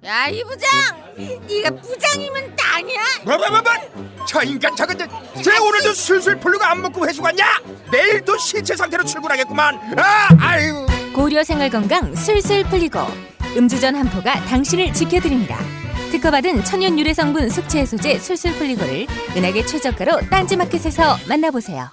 야, 이 부장! 네가 부장이면 땅이야? 뭐? 저 인간 저것들 쟤 오늘도 술술 풀리고 안 먹고 회수 갔냐? 내일도 신체 상태로 출근하겠구만. 아유. 고려 생활건강 술술 풀리고 음주전 한포가 당신을 지켜드립니다. 특허받은 천연 유래 성분 숙취 해소제 술술 풀리고를 은하계 최저가로 딴지마켓에서 만나보세요.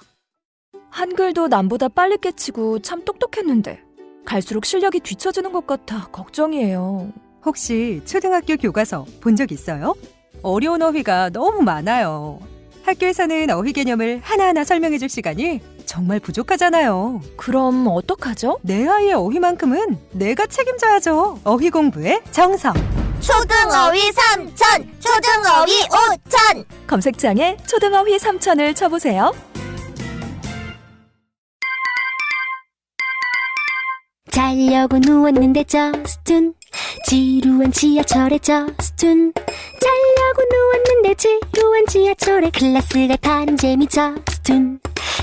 한글도 남보다 빨리 깨치고 참 똑똑했는데 갈수록 실력이 뒤처지는 것 같아 걱정이에요. 혹시 초등학교 교과서 본 적 있어요? 어려운 어휘가 너무 많아요. 학교에서는 어휘 개념을 하나하나 설명해 줄 시간이 정말 부족하잖아요. 그럼 어떡하죠? 내 아이의 어휘만큼은 내가 책임져야죠. 어휘 공부의 정성. 초등어휘 3000, 초등어휘 5000. 검색창에 초등어휘 3000을 쳐보세요. 자려고 누웠는데 저스툰 지루한 지하철에 저스툰 자려고 누웠는데 지루한 지하철에 클래스가 다른 재미 저스툰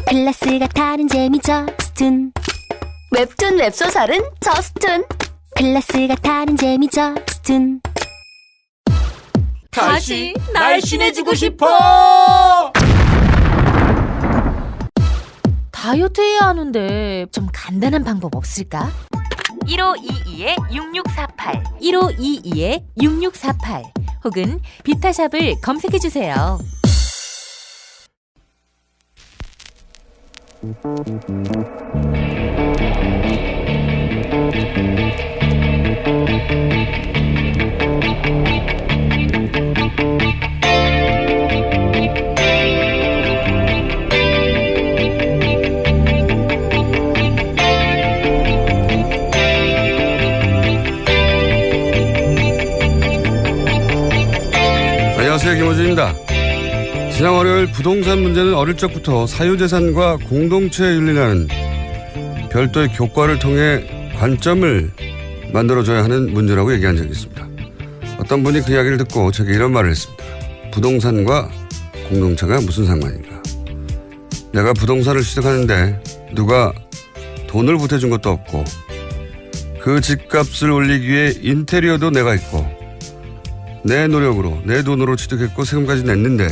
클래스가 다른 재미 저스툰 웹툰 웹소설은 저스툰. 클래스가 다른 재미 저스툰 다시 날씬해지고 싶어. 다이어트 해야 하는데 좀 간단한 방법 없을까? 1522-6648 1522-6648 혹은 비타샵을 검색해주세요. 안녕하세요, 김호준입니다. 지난 월요일 부동산 문제는 어릴 적부터 사유재산과 공동체 윤리라는 별도의 교과를 통해 관점을 만들어줘야 하는 문제라고 얘기한 적이 있습니다. 어떤 분이 그 이야기를 듣고 제게 이런 말을 했습니다. 부동산과 공동체가 무슨 상관인가? 내가 부동산을 취득하는데 누가 돈을 보태준 것도 없고 그 집값을 올리기 위해 인테리어도 내가 있고 내 노력으로 내 돈으로 취득했고 세금까지 냈는데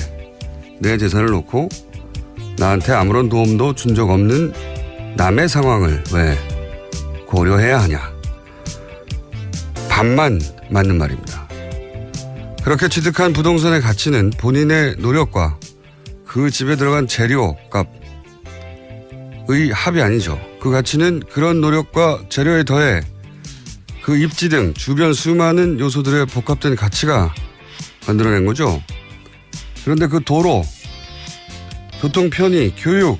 내 재산을 놓고 나한테 아무런 도움도 준 적 없는 남의 상황을 왜 고려해야 하냐. 반만 맞는 말입니다. 그렇게 취득한 부동산의 가치는 본인의 노력과 그 집에 들어간 재료값의 합이 아니죠. 그 가치는 그런 노력과 재료에 더해 그 입지 등 주변 수많은 요소들의 복합된 가치가 만들어낸 거죠. 그런데 그 도로, 교통 편의, 교육,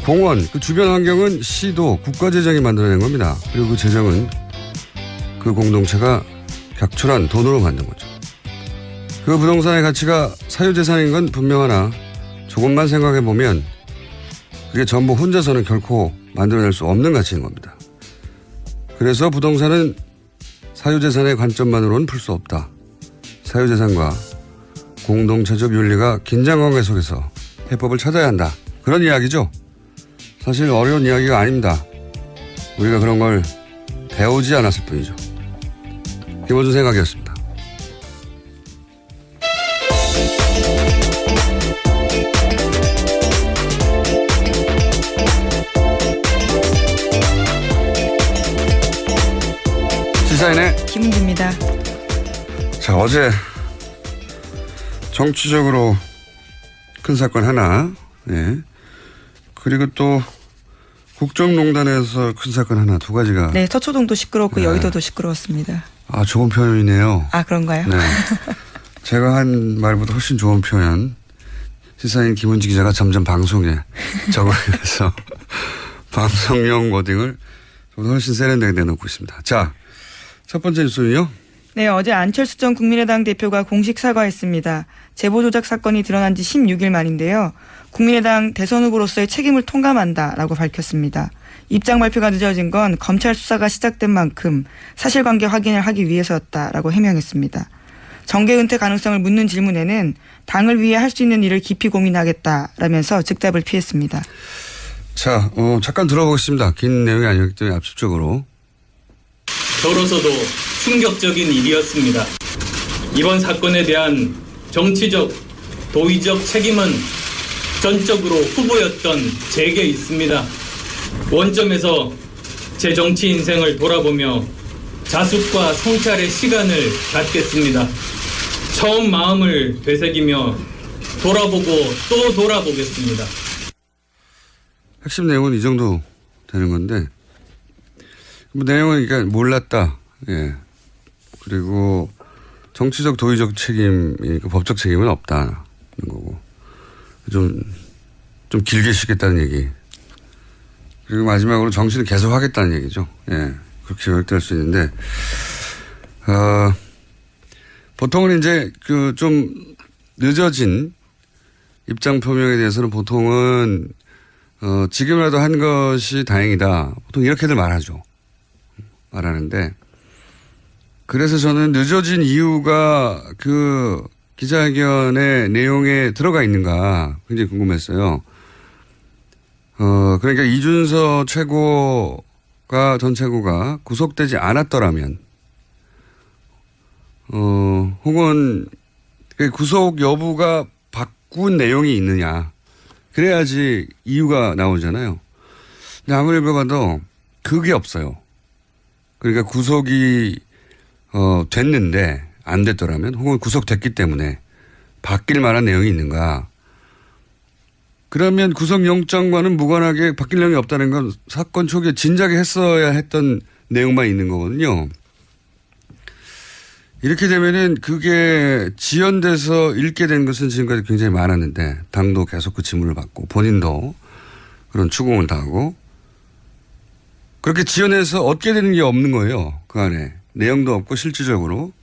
공원, 그 주변 환경은 시도, 국가재정이 만들어낸 겁니다. 그리고 그 재정은 그 공동체가 격출한 돈으로 만든 거죠. 그 부동산의 가치가 사유재산인 건 분명하나 조금만 생각해보면 그게 전부 혼자서는 결코 만들어낼 수 없는 가치인 겁니다. 그래서 부동산은 사유재산의 관점만으로는 풀 수 없다. 사유재산과 공동체적 윤리가 긴장관계 속에서 해법을 찾아야 한다. 그런 이야기죠. 사실 어려운 이야기가 아닙니다. 우리가 그런 걸 배우지 않았을 뿐이죠. 김호준 생각이었습니다. 시사인의 김은지입니다. 자, 어제 정치적으로 큰 사건 하나, 예. 그리고 또 국정농단에서 큰 사건 하나, 두 가지가. 네, 서초동도 시끄러웠고 네. 여의도도 시끄러웠습니다. 아, 좋은 표현이네요. 아, 그런가요? 네. 제가 한 말보다 훨씬 좋은 표현. 시사인 김은지 기자가 점점 방송에 적응해서 방송용 워딩을 좀 훨씬 세련되게 내놓고 있습니다. 자, 첫 번째 뉴스는요. 네, 어제 안철수 전 국민의당 대표가 공식 사과했습니다. 제보 조작 사건이 드러난 지 16일 만인데요. 국민의당 대선 후보로서의 책임을 통감한다라고 밝혔습니다. 입장 발표가 늦어진 건 검찰 수사가 시작된 만큼 사실관계 확인을 하기 위해서였다라고 해명했습니다. 정계 은퇴 가능성을 묻는 질문에는 당을 위해 할 수 있는 일을 깊이 고민하겠다라면서 즉답을 피했습니다. 자, 잠깐 들어보겠습니다. 긴 내용이 아니기 때문에 압축적으로. 저로서도 충격적인 일이었습니다. 이번 사건에 대한 정치적, 도의적 책임은 전적으로 후보였던 제게 있습니다. 원점에서 제 정치 인생을 돌아보며 자숙과 성찰의 시간을 갖겠습니다. 처음 마음을 되새기며 돌아보고 또 돌아보겠습니다. 핵심 내용은 이 정도 되는 건데, 뭐 내용은 그러니까 몰랐다. 예. 그리고 정치적 도의적 책임, 그 법적 책임은 없다는 거고, 좀 길게 쉬겠다는 얘기. 그리고 마지막으로 정치는 계속 하겠다는 얘기죠. 예. 그렇게 요약될 수 있는데, 보통은 이제 좀 늦어진 입장 표명에 대해서는 보통은, 지금이라도 한 것이 다행이다. 보통 이렇게들 말하는데, 그래서 저는 늦어진 이유가 그 기자회견의 내용에 들어가 있는가 굉장히 궁금했어요. 그러니까 이준서 전 최고가 구속되지 않았더라면, 혹은 구속 여부가 바꾼 내용이 있느냐. 그래야지 이유가 나오잖아요. 근데 아무리 봐도 그게 없어요. 그러니까 구속이 됐는데 안 됐더라면, 혹은 구속됐기 때문에 바뀔 만한 내용이 있는가. 그러면 구속영장과는 무관하게 바뀔 내용이 없다는 건 사건 초기에 진작에 했어야 했던 내용만 있는 거거든요. 이렇게 되면은 그게 지연돼서 읽게 된 것은 지금까지 굉장히 많았는데, 당도 계속 그 지문을 받고 본인도 그런 추궁을 당하고, 그렇게 지연해서 얻게 되는 게 없는 거예요. 그 안에 내용도 없고 실질적으로.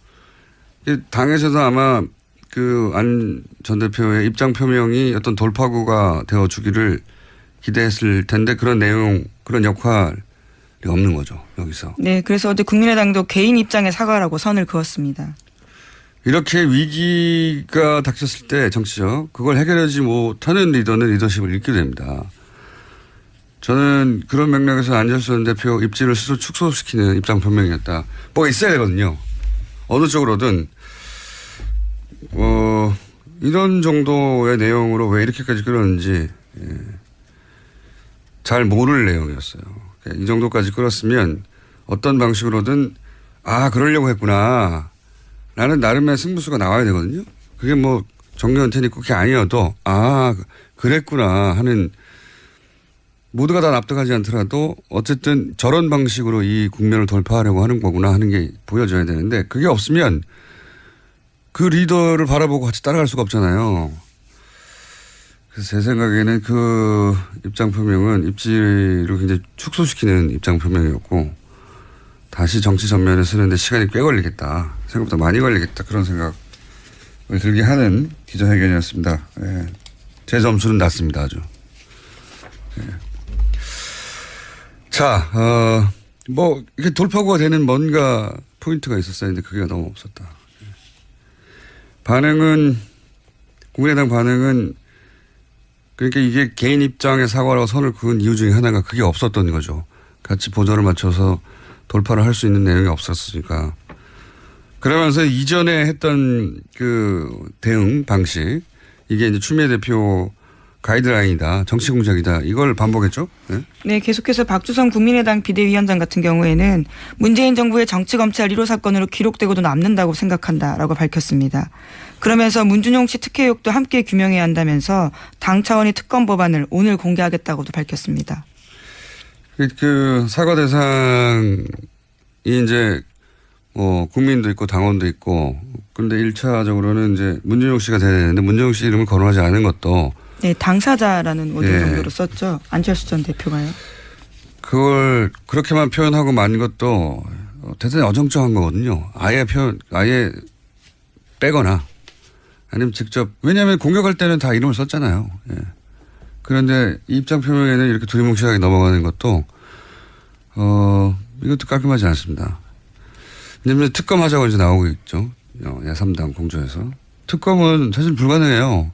당에서도 아마 그 안 전 대표의 입장 표명이 어떤 돌파구가 되어 주기를 기대했을 텐데, 그런 내용, 그런 역할이 없는 거죠, 여기서. 네, 그래서 어제 국민의당도 개인 입장의 사과라고 선을 그었습니다. 이렇게 위기가 닥쳤을 때 정치적, 그걸 해결하지 못하는 리더는 리더십을 잃게 됩니다. 저는 그런 맥락에서 안철수 전 대표 입지를 스스로 축소시키는 입장 표명이었다. 뭐가 있어야 되거든요. 어느 쪽으로든. 이런 정도의 내용으로 왜 이렇게까지 끌었는지 잘 모를 내용이었어요. 이 정도까지 끌었으면 어떤 방식으로든 그러려고 했구나 라는 나름의 승부수가 나와야 되거든요. 그게 뭐 정경원 테니 그게 아니어도 그랬구나 하는, 모두가 다 납득하지 않더라도 어쨌든 저런 방식으로 이 국면을 돌파하려고 하는 거구나 하는 게 보여져야 되는데, 그게 없으면 그 리더를 바라보고 같이 따라갈 수가 없잖아요. 그래서 제 생각에는 그 입장 표명은 입지를 굉장히 축소시키는 입장 표명이었고, 다시 정치 전면에 쓰는데 시간이 꽤 걸리겠다. 생각보다 많이 걸리겠다. 그런 생각을 들게 하는 기자회견이었습니다. 예. 제 점수는 낮습니다. 아주. 예. 자, 이렇게 돌파구가 되는 뭔가 포인트가 있었어야 했는데 그게 너무 없었다. 국민의당 반응은, 그러니까 이게 개인 입장의 사과라고 선을 그은 이유 중에 하나가 그게 없었던 거죠. 같이 보조를 맞춰서 돌파를 할 수 있는 내용이 없었으니까. 그러면서 이전에 했던 그 대응 방식, 이게 이제 추미애 대표 가이드라인이다, 정치 공작이다, 이걸 반복했죠. 네? 네, 계속해서 박주성 국민의당 비대위원장 같은 경우에는 문재인 정부의 정치검찰 1호 사건으로 기록되고도 남는다고 생각한다라고 밝혔습니다. 그러면서 문준용 씨 특혜 의혹도 함께 규명해야 한다면서 당 차원의 특검 법안을 오늘 공개하겠다고도 밝혔습니다. 그 사과 대상이 이제 국민도 있고 당원도 있고, 그런데 1차적으로는 이제 문준용 씨가 돼야 되는데, 문준용 씨 이름을 거론하지 않은 것도, 네, 당사자라는 워딩 정도로 썼죠. 안철수 전 대표가요. 그걸 그렇게만 표현하고 만 것도 대단히 어정쩡한 거거든요. 아예 빼거나 아니면 직접, 왜냐하면 공격할 때는 다 이름을 썼잖아요. 예. 그런데 입장 표명에는 이렇게 두리뭉실하게 넘어가는 것도 이것도 깔끔하지 않습니다. 왜냐하면 특검 하자고 이제 나오고 있죠. 야3당 공조에서. 특검은 사실 불가능해요.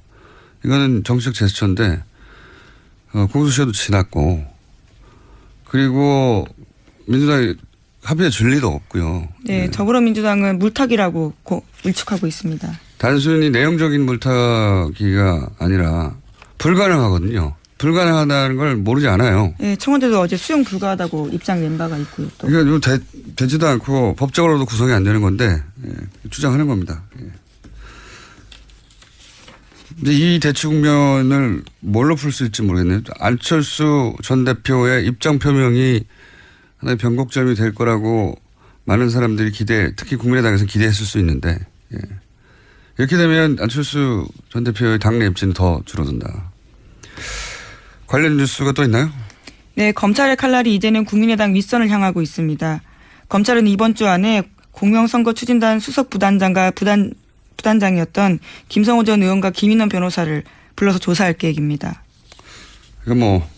이거는 정치적 제스처인데, 공소시효도 지났고, 그리고 민주당이 합의에 줄 리도 없고요. 네, 더불어민주당은 물타기라고 일축하고 있습니다. 단순히 내용적인 물타기가 아니라 불가능하거든요. 불가능하다는 걸 모르지 않아요. 네, 청와대도 어제 수용 불가하다고 입장 낸 바가 있고요. 또. 이거 되지도 않고 법적으로도 구성이 안 되는 건데 주장하는 겁니다. 근데 이 대치 국면을 뭘로 풀 수 있을지 모르겠네요. 안철수 전 대표의 입장 표명이 하나의 변곡점이 될 거라고 많은 사람들이 특히 국민의당에서 기대했을 수 있는데 이렇게 되면 안철수 전 대표의 당내 입지는 더 줄어든다. 관련 뉴스가 또 있나요? 네, 검찰의 칼날이 이제는 국민의당 윗선을 향하고 있습니다. 검찰은 이번 주 안에 공명선거 추진단 수석 부단장과 부단장이었던 김성호 전 의원과 김인원 변호사를 불러서 조사할 계획입니다. 이거 뭐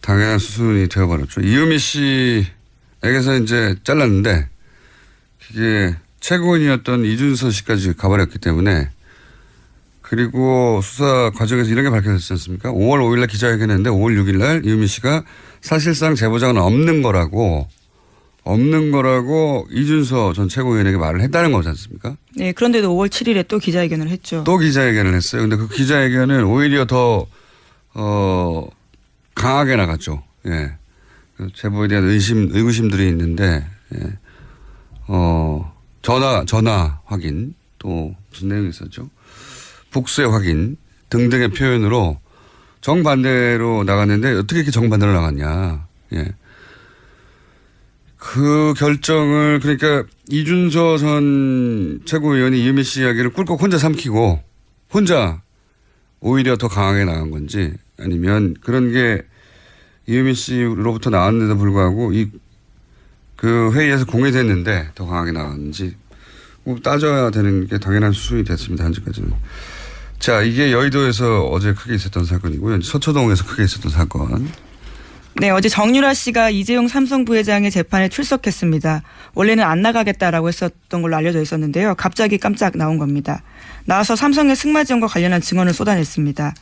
당연한 수순이 되어버렸죠. 이유미 씨에게서 이제 잘랐는데 이게 최고인이었던 이준서 씨까지 가버렸기 때문에 그리고 수사 과정에서 이런 게 밝혀졌지 않습니까? 5월 5일 날 기자회견했는데 5월 6일 날 이유미 씨가 사실상 제보자는 없는 거라고 이준서 전 최고위원에게 말을 했다는 거지 않습니까? 네, 그런데도 5월 7일에 또 기자회견을 했죠. 또 기자회견을 했어요. 근데 그 기자회견은 오히려 더 강하게 나갔죠. 예. 그 제보에 대한 의구심들이 있는데, 예. 전화 확인, 또 무슨 내용이 있었죠? 복수의 확인 등등의 표현으로 정반대로 나갔는데 어떻게 이렇게 정반대로 나갔냐. 예. 그 결정을 그러니까 이준서 전 최고위원이 이유미 씨 이야기를 꿀꺽 혼자 삼키고 혼자 오히려 더 강하게 나간 건지 아니면 그런 게 이유미 씨로부터 나왔는데도 불구하고 그 회의에서 공개됐는데 더 강하게 나갔는지 따져야 되는 게 당연한 수순이 됐습니다. 현재까지는. 자, 이게 여의도에서 어제 크게 있었던 사건이고요. 서초동에서 크게 있었던 사건. 네, 어제 정유라 씨가 이재용 삼성 부회장의 재판에 출석했습니다. 원래는 안 나가겠다라고 했었던 걸로 알려져 있었는데요. 갑자기 깜짝 나온 겁니다. 나와서 삼성의 승마 지원과 관련한 증언을 쏟아냈습니다.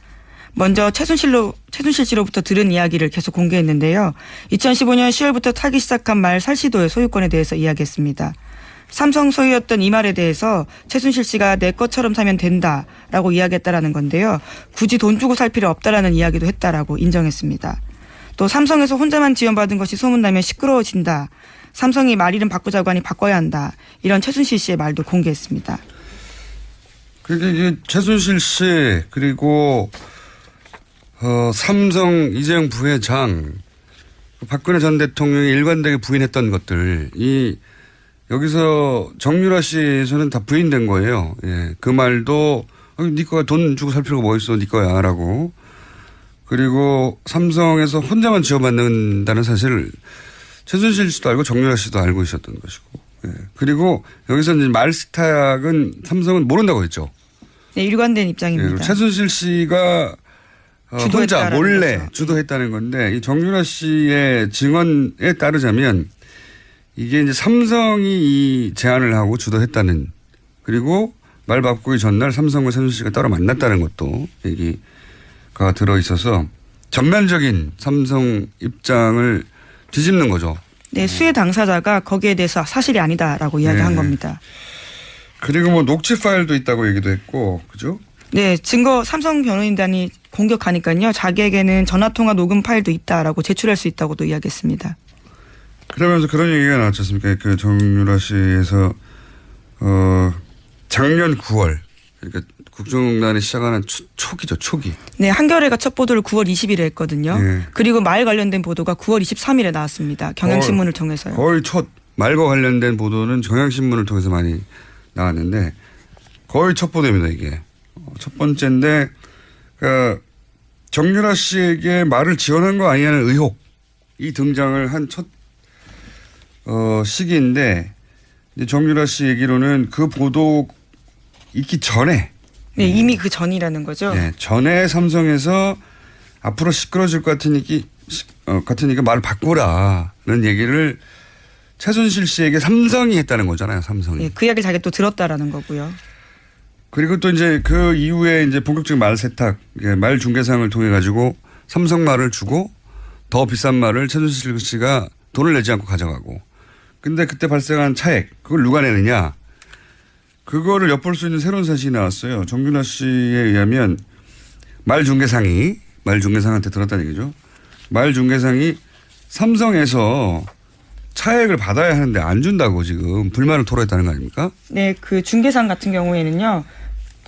먼저 최순실 씨로부터 들은 이야기를 계속 공개했는데요. 2015년 10월부터 타기 시작한 말 살시도의 소유권에 대해서 이야기했습니다. 삼성 소유였던 이 말에 대해서 최순실 씨가 내 것처럼 사면 된다라고 이야기했다라는 건데요. 굳이 돈 주고 살 필요 없다라는 이야기도 했다라고 인정했습니다. 또 삼성에서 혼자만 지원받은 것이 소문나면 시끄러워진다. 삼성이 말 이름 바꾸자고 하니 바꿔야 한다. 이런 최순실 씨의 말도 공개했습니다. 그게 최순실 씨 그리고 삼성 이재용 부회장 박근혜 전 대통령이 일관되게 부인했던 것들 여기서 정유라 씨에서는 다 부인된 거예요. 예. 그 말도 네 거가 돈 주고 살 필요가 뭐 있어 네 거야라고. 그리고 삼성에서 혼자만 지원받는다는 사실을 최순실 씨도 알고 정유라 씨도 알고 있었던 것이고. 예. 그리고 여기서 이제 말 스탁은 삼성은 모른다고 했죠. 네, 일관된 입장입니다. 예. 최순실 씨가 혼자 몰래 거죠. 주도했다는 건데 이 정유라 씨의 증언에 따르자면 이게 이제 삼성이 이 제안을 하고 주도했다는 그리고 말 바꾸기 전날 삼성과 최순실 씨가 따로 만났다는 것도 얘기가 들어있어서 전면적인 삼성 입장을 뒤집는 거죠. 네, 수혜 당사자가 거기에 대해서 사실이 아니다라고 이야기한 겁니다. 그리고 뭐 녹취 파일도 있다고 얘기도 했고, 그죠? 네, 증거 삼성 변호인단이 공격하니까요. 자기에게는 전화통화 녹음 파일도 있다라고 제출할 수 있다고도 이야기했습니다. 그러면서 그런 얘기가 나왔지 않습니까? 그 정유라 씨에서 작년 9월 그러니까 국정농단이 시작하는 초기죠. 초기. 네. 한겨레가 첫 보도를 9월 20일에 했거든요. 네. 그리고 말 관련된 보도가 9월 23일에 나왔습니다. 경향신문을 통해서요. 거의 말과 관련된 보도는 경향신문을 통해서 많이 나왔는데 거의 첫 보도입니다. 이게. 첫 번째인데 그러니까 정유라 씨에게 말을 지원한 거 아니냐는 의혹이 등장을 한 첫 시기인데 정유라 씨 얘기로는 그 보도 있기 전에 네, 이미 그 전이라는 거죠. 네, 전에 삼성에서 앞으로 시끄러질 것 같으니까 말을 바꾸라는 얘기를 최순실 씨에게 삼성이 했다는 거잖아요. 삼성이. 네, 그 이야기를 자기가 또 들었다라는 거고요. 그리고 또 이제 그 이후에 이제 본격적인 말 세탁, 말 중개상을 통해 가지고 삼성 말을 주고 더 비싼 말을 최순실 씨가 돈을 내지 않고 가져가고 근데 그때 발생한 차액 그걸 누가 내느냐? 그거를 엿볼 수 있는 새로운 사실이 나왔어요. 정윤아 씨에 의하면 말중개상한테 들었다는 얘기죠. 말중개상이 삼성에서 차액을 받아야 하는데 안 준다고 지금 불만을 토로했다는 거 아닙니까? 네, 그 중개상 같은 경우에는요.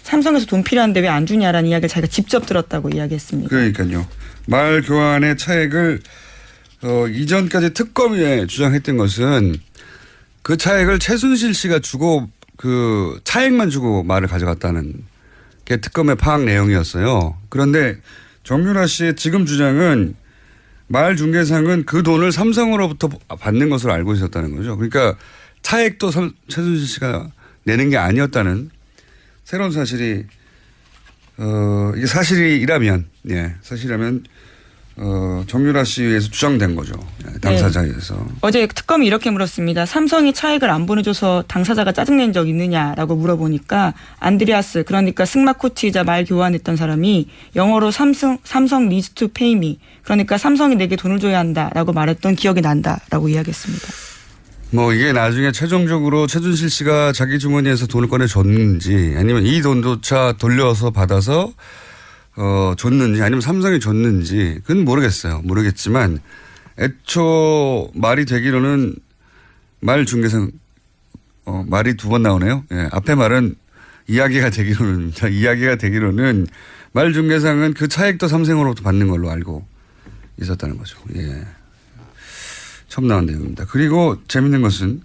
삼성에서 돈 필요한데 왜 안 주냐라는 이야기를 자기가 직접 들었다고 이야기했습니다. 그러니까요. 말 교환의 차액을 이전까지 특검위에 주장했던 것은 그 차액을 최순실 씨가 주고 그 차액만 주고 말을 가져갔다는 게 특검의 파악 내용이었어요. 그런데 정윤아 씨의 지금 주장은 말 중개상은 그 돈을 삼성으로부터 받는 것으로 알고 있었다는 거죠. 그러니까 차액도 최순실 씨가 내는 게 아니었다는 새로운 사실이 이게 사실이라면 정유라 씨에 의해서 주장된 거죠. 당사자에 의해서. 네. 어제 특검이 이렇게 물었습니다. 삼성이 차액을 안 보내줘서 당사자가 짜증낸 적 있느냐라고 물어보니까 안드레아스 그러니까 승마 코치이자 말 교환했던 사람이 영어로 삼성 needs to pay me 그러니까 삼성이 내게 돈을 줘야 한다라고 말했던 기억이 난다라고 이야기했습니다. 뭐 이게 나중에 최종적으로 최순실 씨가 자기 주머니에서 돈을 꺼내줬는지 아니면 이 돈조차 돌려서 받아서 줬는지 아니면 삼성이 줬는지 그건 모르겠어요. 모르겠지만 애초 말이 되기로는 말 중개상 말이 두 번 나오네요. 예, 앞에 말은 이야기가 되기로는 말 중개상은 그 차액도 삼성으로부터 받는 걸로 알고 있었다는 거죠. 예. 처음 나온 내용입니다. 그리고 재밌는 것은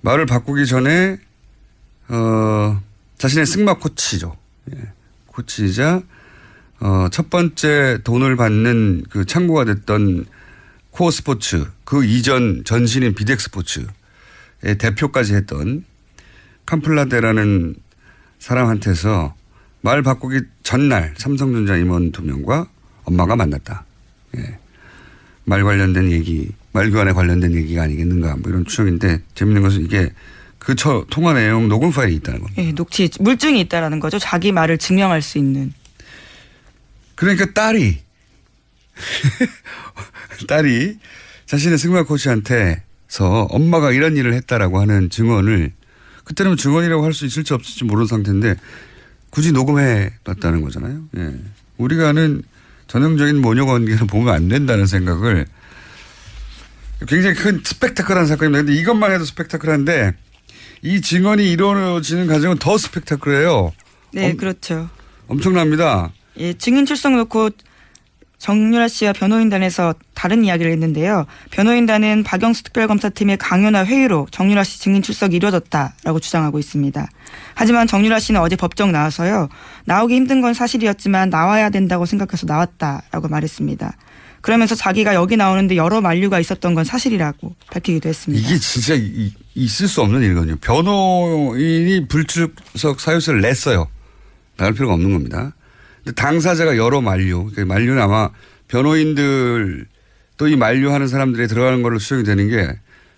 말을 바꾸기 전에 자신의 승마 코치죠. 예. 코치이자 첫 번째 돈을 받는 그 창구가 됐던 코어 스포츠 그 이전 전신인 비덱스포츠의 대표까지 했던 캄플라데라는 사람한테서 말 바꾸기 전날 삼성전자 임원 2명과 엄마가 만났다. 예. 말 관련된 얘기, 말 교환에 관련된 얘기가 아니겠는가 뭐 이런 추정인데 재밌는 것은 이게 그 통화 내용 녹음 파일이 있다는 겁니다. 네, 녹취 물증이 있다라는 거죠. 자기 말을 증명할 수 있는. 그러니까 딸이 자신의 승마 코치한테서 엄마가 이런 일을 했다라고 하는 증언을 그때는 증언이라고 할 수 있을지 없을지 모르는 상태인데 굳이 녹음해 놨다는 거잖아요. 예. 우리가 아는 전형적인 모녀 관계를 보면 안 된다는 생각을 굉장히 큰 스펙타클한 사건입니다. 그런데 이것만 해도 스펙타클한데 이 증언이 이루어지는 과정은 더 스펙타클해요. 네, 그렇죠. 엄청납니다. 예, 증인 출석 놓고 정유라 씨와 변호인단에서 다른 이야기를 했는데요. 변호인단은 박영수 특별검사팀의 강요나 회유로 정유라 씨 증인 출석이 이루어졌다라고 주장하고 있습니다. 하지만 정유라 씨는 어제 법정 나와서요. 나오기 힘든 건 사실이었지만 나와야 된다고 생각해서 나왔다라고 말했습니다. 그러면서 자기가 여기 나오는데 여러 만류가 있었던 건 사실이라고 밝히기도 했습니다. 이게 진짜 있을 수 없는 일이거든요. 변호인이 불출석 사유서를 냈어요. 나갈 필요가 없는 겁니다. 근데 당사자가 여러 만류, 그러니까 만류는 아마 변호인들 또 이 만류하는 사람들이 들어가는 걸로 추정이 되는 게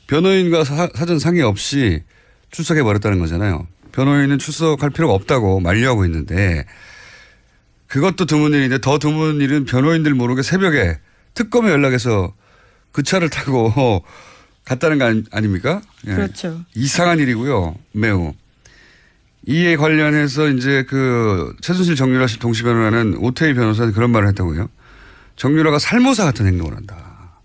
변호인과 사전 상의 없이 출석해 버렸다는 거잖아요. 변호인은 출석할 필요가 없다고 만류하고 있는데 그것도 드문 일인데 더 드문 일은 변호인들 모르게 새벽에 특검에 연락해서 그 차를 타고 갔다는 거 아닙니까? 예. 그렇죠. 이상한 일이고요. 매우. 이에 관련해서 이제 그 최순실 정유라 씨 동시 변호라는 오태희 변호사는 그런 말을 했다고요. 정유라가 살모사 같은 행동을 한다.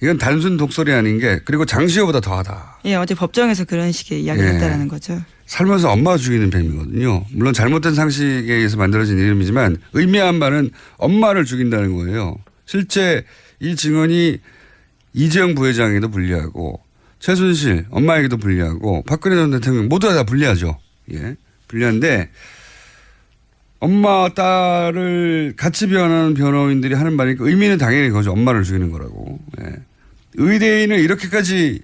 이건 단순 독설이 아닌 게 그리고 장시호보다 더하다. 예, 어제 법정에서 그런 식의 이야기를 했다라는 거죠. 살면서 엄마 죽이는 뱀이거든요. 물론 잘못된 상식에 의해서 만들어진 이름이지만 의미한 바는 엄마를 죽인다는 거예요. 실제 이 증언이 이재용 부회장에게도 불리하고 최순실 엄마에게도 불리하고 박근혜 전 대통령 모두 다 불리하죠. 예, 불리한데 엄마 딸을 같이 변하는 변호인들이 하는 말이니까 의미는 당연히 그거죠. 엄마를 죽이는 거라고. 예. 의대인을 이렇게까지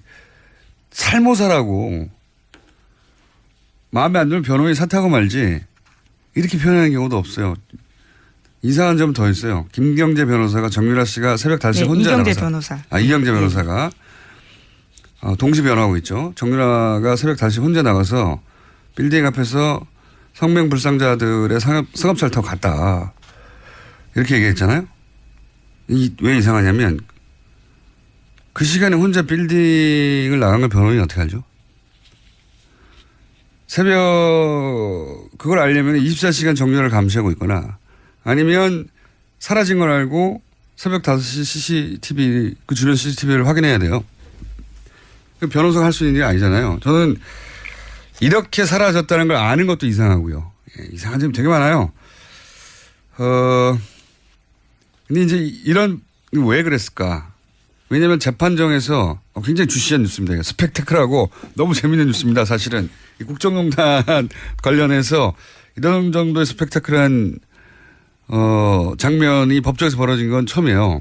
살모사라고 마음에 안 들면 변호인 사퇴하고 말지 이렇게 표현하는 경우도 없어요. 이상한 점 더 있어요. 김경재 변호사가 정유라 씨가 새벽 5시 혼자 이경재 나가서. 변호사. 이경재 변호사가 동시 변호하고 있죠. 정유라가 새벽 5시 혼자 나가서 빌딩 앞에서 성명불상자들의 승합차를 타고 갔다. 이렇게 얘기했잖아요. 왜 이상하냐면 그 시간에 혼자 빌딩을 나간 걸 변호인이 어떻게 알죠? 새벽 그걸 알려면 24시간 정렬을 감시하고 있거나 아니면 사라진 걸 알고 새벽 5시 CCTV 그 주변 CCTV를 확인해야 돼요. 변호사가 할 수 있는 일이 아니잖아요. 저는 이렇게 사라졌다는 걸 아는 것도 이상하고요. 예, 이상한 점이 되게 많아요. 근데 이제 이런 왜 그랬을까? 왜냐하면 재판정에서 굉장히 주시한 뉴스입니다. 스펙타클하고 너무 재밌는 뉴스입니다. 사실은 이 국정농단 관련해서 이런 정도의 스펙타클한 장면이 법정에서 벌어진 건 처음이에요.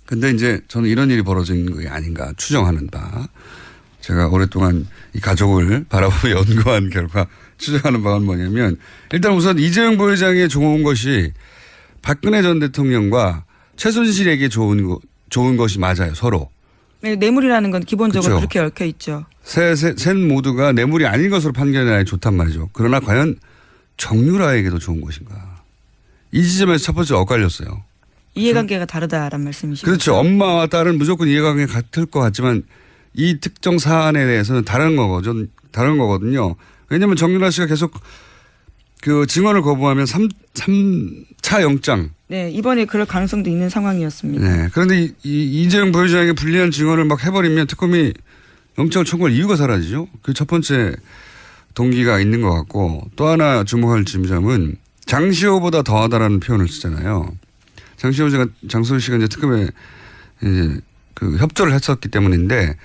근데 이제 저는 이런 일이 벌어진 게 아닌가 추정하는 바. 제가 오랫동안 이 가족을 바라보며 연구한 결과 추정하는 바는 뭐냐면 일단 우선 이재용 부회장에 좋은 것이 박근혜 전 대통령과 최순실에게 좋은 것이 맞아요. 서로. 네, 뇌물이라는 건 기본적으로 그렇죠. 그렇게 얽혀 있죠. 셋 모두가 뇌물이 아닌 것으로 판결해야 좋단 말이죠. 그러나 과연 정유라에게도 좋은 것인가. 이 지점에서 첫 번째 엇갈렸어요. 이해관계가 다르다라는 말씀이시죠. 그렇죠. 엄마와 딸은 무조건 이해관계가 같을 것 같지만 이 특정 사안에 대해서는 다른 거거든요. 왜냐하면 정유라 씨가 계속 그 증언을 거부하면 3차 영장. 네, 이번에 그럴 가능성도 있는 상황이었습니다. 네. 그런데 이재용 부회장에게 불리한 증언을 막 해버리면 특검이 영장을 청구할 이유가 사라지죠. 그 첫 번째 동기가 있는 것 같고 또 하나 주목할 지점은 장시호보다 더하다라는 표현을 쓰잖아요. 장시호 씨가 이제 특검에 이제 그 협조를 했었기 때문인데,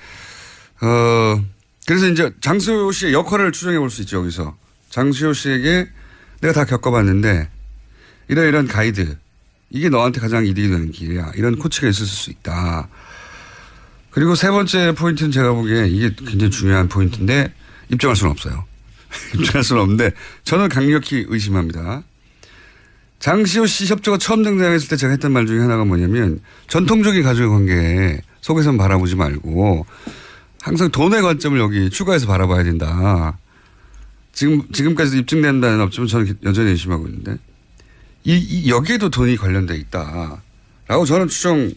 그래서 이제 장시호 씨의 역할을 추정해 볼 수 있죠, 여기서. 장시호 씨에게 내가 다 겪어봤는데, 이런 가이드, 이게 너한테 가장 이득이 되는 길이야. 이런 코치가 있을 수 있다. 그리고 세 번째 포인트는 제가 보기에 이게 굉장히 중요한 포인트인데, 입증할 수는 없어요. 입증할 수는 없는데, 저는 강력히 의심합니다. 장시호 씨 협조가 처음 등장했을 때 제가 했던 말 중에 하나가 뭐냐면 전통적인 가족의 관계 속에서는 바라보지 말고 항상 돈의 관점을 여기 추가해서 바라봐야 된다. 지금까지도 입증된 바는 없지만 저는 여전히 의심하고 있는데 여기에도 돈이 관련돼 있다라고 저는 추정하는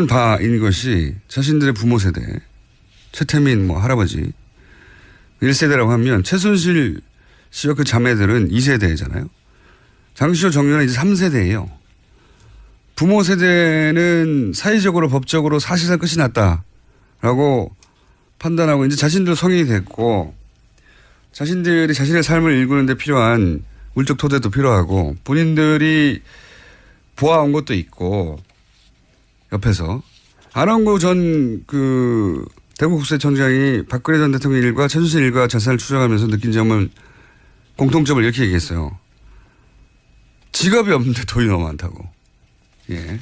바인 것이 자신들의 부모 세대 최태민 할아버지 1세대라고 하면 최순실 씨와 그 자매들은 2세대잖아요. 장시호 정유라는 이제 3세대예요. 부모 세대는 사회적으로 법적으로 사실상 끝이 났다라고 판단하고 이제 자신들 성인이 됐고 자신들이 자신의 삶을 일구는 데 필요한 물적 토대도 필요하고 본인들이 보아온 것도 있고 옆에서 안원구 전 그 대구국세청장이 박근혜 전 대통령 일과 최순실 일과 자산을 추적하면서 느낀 점을 공통점을 이렇게 얘기했어요. 직업이 없는데 돈이 너무 많다고. 예.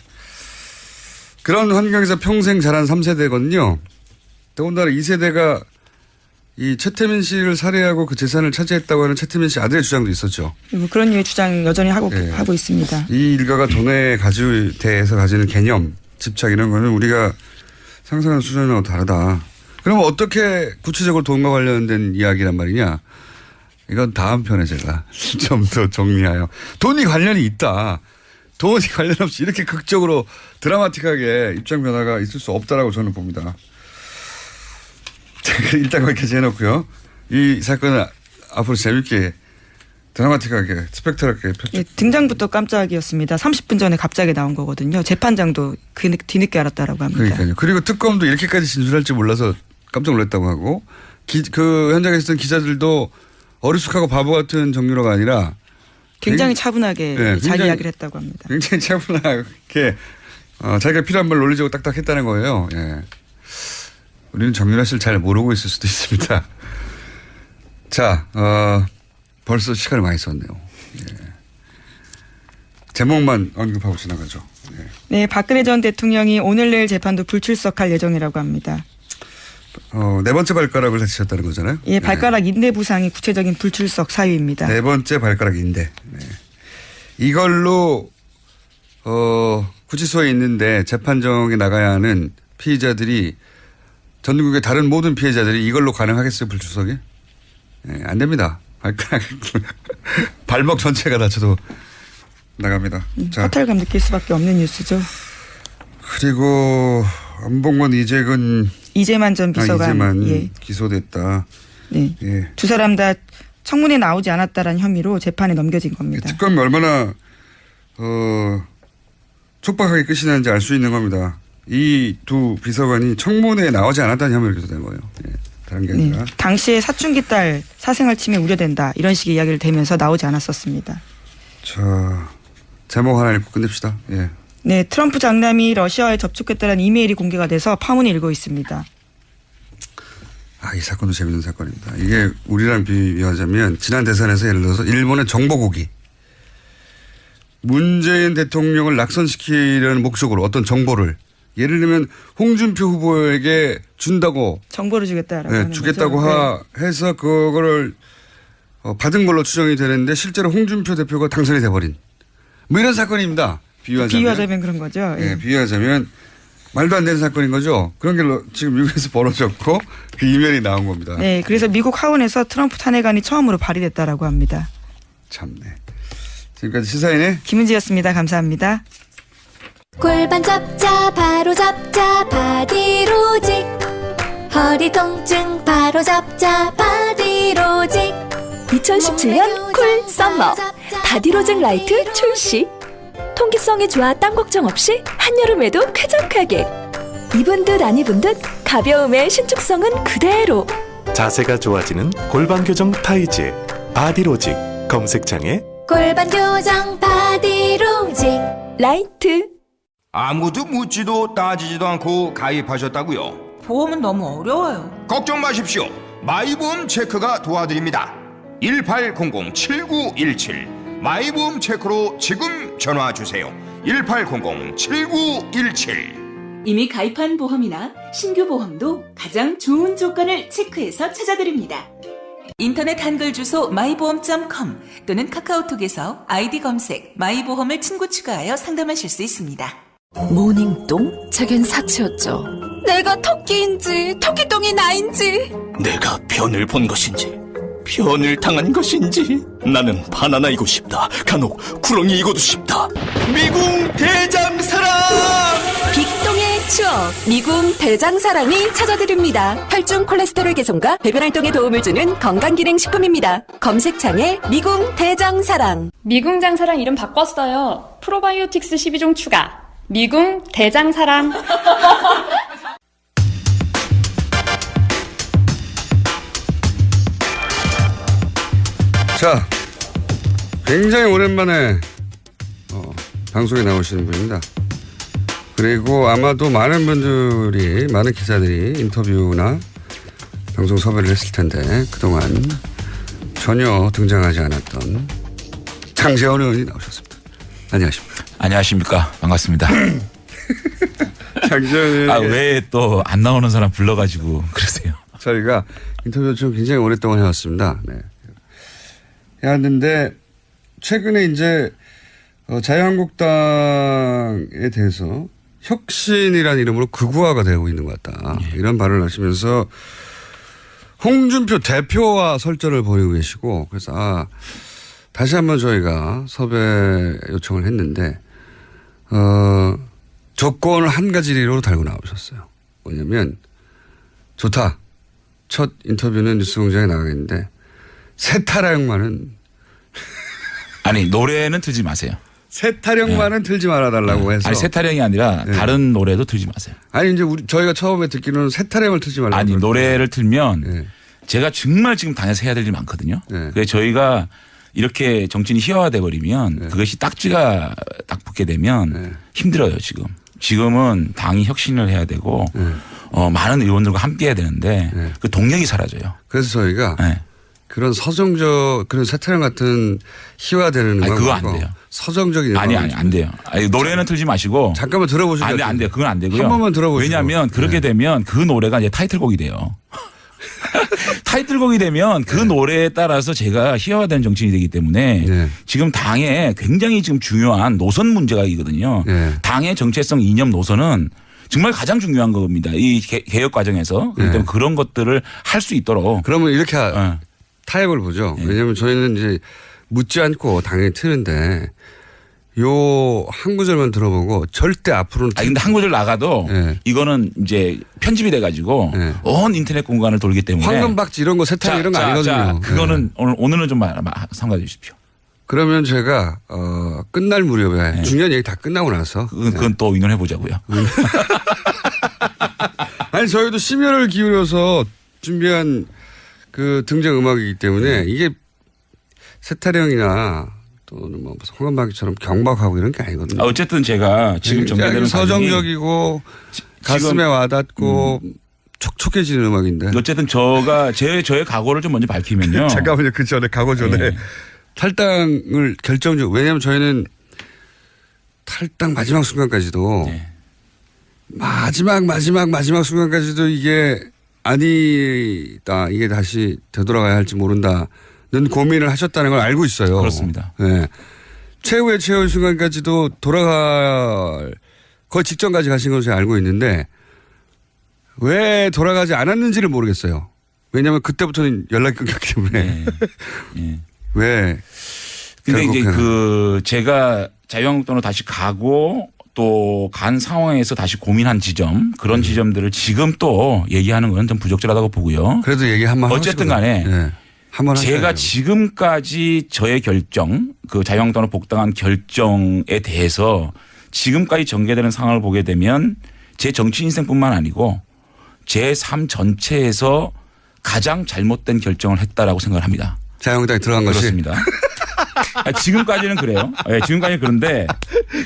그런 환경에서 평생 자란 3세대거든요. 더군다나 2세대가 이 최태민 씨를 살해하고 그 재산을 차지했다고 하는 최태민 씨 아들의 주장도 있었죠. 그런 류의 주장 여전히 하고 있습니다. 이 일가가 돈에 대해서 가지는 개념, 집착 이런 거는 우리가 상상하는 수준하고 다르다. 그러면 어떻게 구체적으로 돈과 관련된 이야기란 말이냐. 이건 다음 편에 제가 좀 더 정리하여. 돈이 관련이 있다. 돈이 관련 없이 이렇게 극적으로 드라마틱하게 입장 변화가 있을 수 없다라고 저는 봅니다. 일단 거기까지 해놓고요. 이 사건은 앞으로 재밌게 드라마틱하게 스펙트럴하게 예, 등장부터 깜짝이었습니다. 30분 전에 갑자기 나온 거거든요. 재판장도 뒤늦게 알았다라고 합니다. 그러니까요. 그리고 특검도 이렇게까지 진술할지 몰라서 깜짝 놀랐다고 하고 그 현장에 있었던 기자들도 어리숙하고 바보 같은 정유라가 아니라 굉장히 차분하게 네, 자기 이야기를 했다고 합니다. 굉장히 차분하게 자기가 필요한 말 논리적으로 딱딱 했다는 거예요. 예. 우리는 정유라 씨를 잘 모르고 있을 수도 있습니다. 자, 벌써 시간을 많이 썼네요. 예. 제목만 언급하고 지나가죠. 예. 네, 박근혜 전 대통령이 오늘 내일 재판도 불출석할 예정이라고 합니다. 네 번째 발가락을 다치셨다는 거잖아요. 예, 발가락 인대 부상이 구체적인 불출석 사유입니다. 네 번째 발가락 인대. 네. 이걸로 구치소에 있는데 재판정에 나가야 하는 피의자들이 전국의 다른 모든 피해자들이 이걸로 가능하겠어요, 불출석이? 네, 안 됩니다. 발가락 발목 전체가 다쳐도 나갑니다. 허탈감 느낄 수밖에 없는 뉴스죠. 그리고 안봉건 이재만 전 비서관 이재만 예. 기소됐다. 네. 예. 두 사람 다 청문회 나오지 않았다라는 혐의로 재판에 넘겨진 겁니다. 특검이 얼마나 촉박하게 끝이 나는지 알 수 있는 겁니다. 이 두 비서관이 청문회에 나오지 않았다는 혐의로 기소된 거예요. 예. 다른 게 아니라. 당시에 사춘기 딸 사생활 침해 우려된다 이런 식의 이야기를 대면서 나오지 않았었습니다. 자, 제목 하나 읽고 끝냅시다. 예. 네, 트럼프 장남이 러시아에 접촉했다는 이메일이 공개가 돼서 파문이 일고 있습니다. 이 사건도 재밌는 사건입니다. 이게 우리랑 비교하자면 지난 대선에서 예를 들어서 일본의 정보국이 문재인 대통령을 낙선시키려는 목적으로 어떤 정보를 예를 들면 홍준표 후보에게 준다고 정보를 주겠다라고 하는 주겠다고 거죠. 해서 그거를 받은 걸로 추정이 되는데 실제로 홍준표 대표가 당선이 돼버린 뭐 이런 사건입니다. 비유하자면 그런 거죠. 예, 비유하자면 말도 안 되는 사건인 거죠. 그런 게 지금 미국에서 벌어졌고 그 이면이 나온 겁니다. 네, 그래서 미국 하원에서 트럼프 탄핵안이 처음으로 발의됐다라고 합니다. 참네. 지금까지 시사인의 김은지였습니다. 감사합니다. 골반 잡자 바로 잡자 바디로직 허리 통증 바로 잡자 바디로직 2017년 쿨 썸머 바디로직 라이트 출시. 통기성이 좋아 땀 걱정 없이 한여름에도 쾌적하게. 입은 듯 안 입은 듯 가벼움의 신축성은 그대로. 자세가 좋아지는 골반 교정 타이즈 바디로직 검색창에 골반 교정 바디로직 라이트. 아무도 묻지도 따지지도 않고 가입하셨다고요? 보험은 너무 어려워요. 걱정 마십시오. 마이보험 체크가 도와드립니다. 1800-7917 마이보험 체크로 지금 전화 주세요. 1800-7917. 이미 가입한 보험이나 신규 보험도 가장 좋은 조건을 체크해서 찾아드립니다. 인터넷 한글 주소 마이보험.com 또는 카카오톡에서 아이디 검색 마이보험을 친구 추가하여 상담하실 수 있습니다. 모닝똥? 제겐 사치였죠. 내가 토끼인지 토끼똥이 나인지. 내가 변을 본 것인지 변을 당한 것인지 나는 바나나이고 싶다. 간혹 구렁이이고도 싶다. 미궁 대장사랑 빅똥의 추억 미궁 대장사랑이 찾아드립니다. 혈중 콜레스테롤 개선과 배변 활동에 도움을 주는 건강기능식품입니다. 검색창에 미궁 대장사랑. 미궁 장사랑 이름 바꿨어요. 프로바이오틱스 12종 추가. 미궁 대장사랑. 자, 굉장히 오랜만에 방송에 나오시는 분입니다. 그리고 아마도 많은 분들이 많은 기자들이 인터뷰나 방송 섭외를 했을 텐데 그동안 전혀 등장하지 않았던 장제원 의원이 나오셨습니다. 안녕하십니까? 안녕하십니까? 반갑습니다. 장제원 의원. 왜 또 안 나오는 사람 불러가지고 그러세요? 저희가 인터뷰를 좀 굉장히 오랫동안 해왔습니다. 네. 해왔는데 최근에 이제 자유한국당에 대해서 혁신이라는 이름으로 극우화가 되고 있는 것 같다. 이런 발언을 하시면서 홍준표 대표와 설전을 벌이고 계시고 그래서 다시 한번 저희가 섭외 요청을 했는데 조건을 한 가지로 달고 나오셨어요. 뭐냐면 좋다. 첫 인터뷰는 뉴스공장에 나가겠는데 세타령만은 아니 노래는 틀지 마세요. 세타령만은 틀지 말아달라고 해서. 아니 세타령이 아니라 다른 노래도 틀지 마세요. 아니 이제 저희가 처음에 듣기로는 세타령을 틀지 말라고. 아니 노래를 틀면 제가 정말 지금 당에서 해야 될 일이 많거든요. 그래서 저희가 이렇게 정치인이 희화화돼 버리면 그것이 딱지가 딱 붙게 되면 힘들어요 지금. 지금은 당이 혁신을 해야 되고 많은 의원들과 함께 해야 되는데 그 동력이 사라져요. 그래서 저희가 그런 서정적 그런 세타령 같은 희화되는 음악 그거 안 돼요. 서정적인 아니 안 돼요. 아니, 노래는 틀지 마시고 잠깐만 들어보시죠. 안 돼요. 그건 안 되고요. 한 번만 들어보시죠. 왜냐하면 그렇게 되면 그 노래가 이제 타이틀곡이 돼요. 타이틀곡이 되면 그 노래에 따라서 제가 희화화되는 정치인이 되기 때문에 지금 당에 굉장히 지금 중요한 노선 문제가 있거든요. 당의 정체성 이념 노선은 정말 가장 중요한 겁니다. 이 개혁 과정에서. 그렇기 때문에 그런 것들을 할 수 있도록. 그러면 이렇게 타협을 보죠. 왜냐하면 저희는 이제 묻지 않고 당연히 트는데 요 한 구절만 들어보고 절대 앞으로는. 근데 한 구절 나가도 이거는 이제 편집이 돼가지고 온 인터넷 공간을 돌기 때문에. 황금박쥐 이런 거 세탁 이런 거 아니거든요. 자, 그거는 오늘은 좀 삼가해 주십시오. 그러면 제가 끝날 무렵에 중요한 얘기 다 끝나고 나서 그건 또 의논해 보자고요. 아니 저희도 심혈을 기울여서 준비한 그 등장 음악이기 때문에 이게 세타령이나 또는 뭐 황금박쥐처럼 경박하고 이런 게 아니거든요. 어쨌든 제가 지금 전개되는 서정적이고 가슴에 와닿고 촉촉해지는 음악인데. 어쨌든 저의 각오를 좀 먼저 밝히면요. 잠깐만요. 그 전에 각오 전에 탈당을 결정적으로. 왜냐하면 저희는 탈당 마지막 순간까지도 마지막 순간까지도 이게 아니다. 이게 다시 되돌아가야 할지 모른다는 고민을 하셨다는 걸 알고 있어요. 그렇습니다. 네. 최후의 순간까지도 돌아갈 거의 직전까지 가신 것을 제가 알고 있는데 왜 돌아가지 않았는지를 모르겠어요. 왜냐하면 그때부터는 연락이 끊겼기 때문에. 왜? 근데 이제 제가 자유한국당으로 다시 가고 또 간 상황에서 다시 고민한 지점 그런 지점들을 지금 또 얘기하는 건 좀 부적절하다고 보고요. 그래도 얘기 한번 어쨌든 간에 한번 제가 지금까지 저의 결정 그 자유한국당으로 복당한 결정에 대해서 지금까지 전개되는 상황을 보게 되면 제 정치 인생뿐만 아니고 제 삶 전체에서 가장 잘못된 결정을 했다라고 생각을 합니다. 자유한국당에 들어간 것이? 그렇습니다. 지금까지는 그래요. 지금까지는 그런데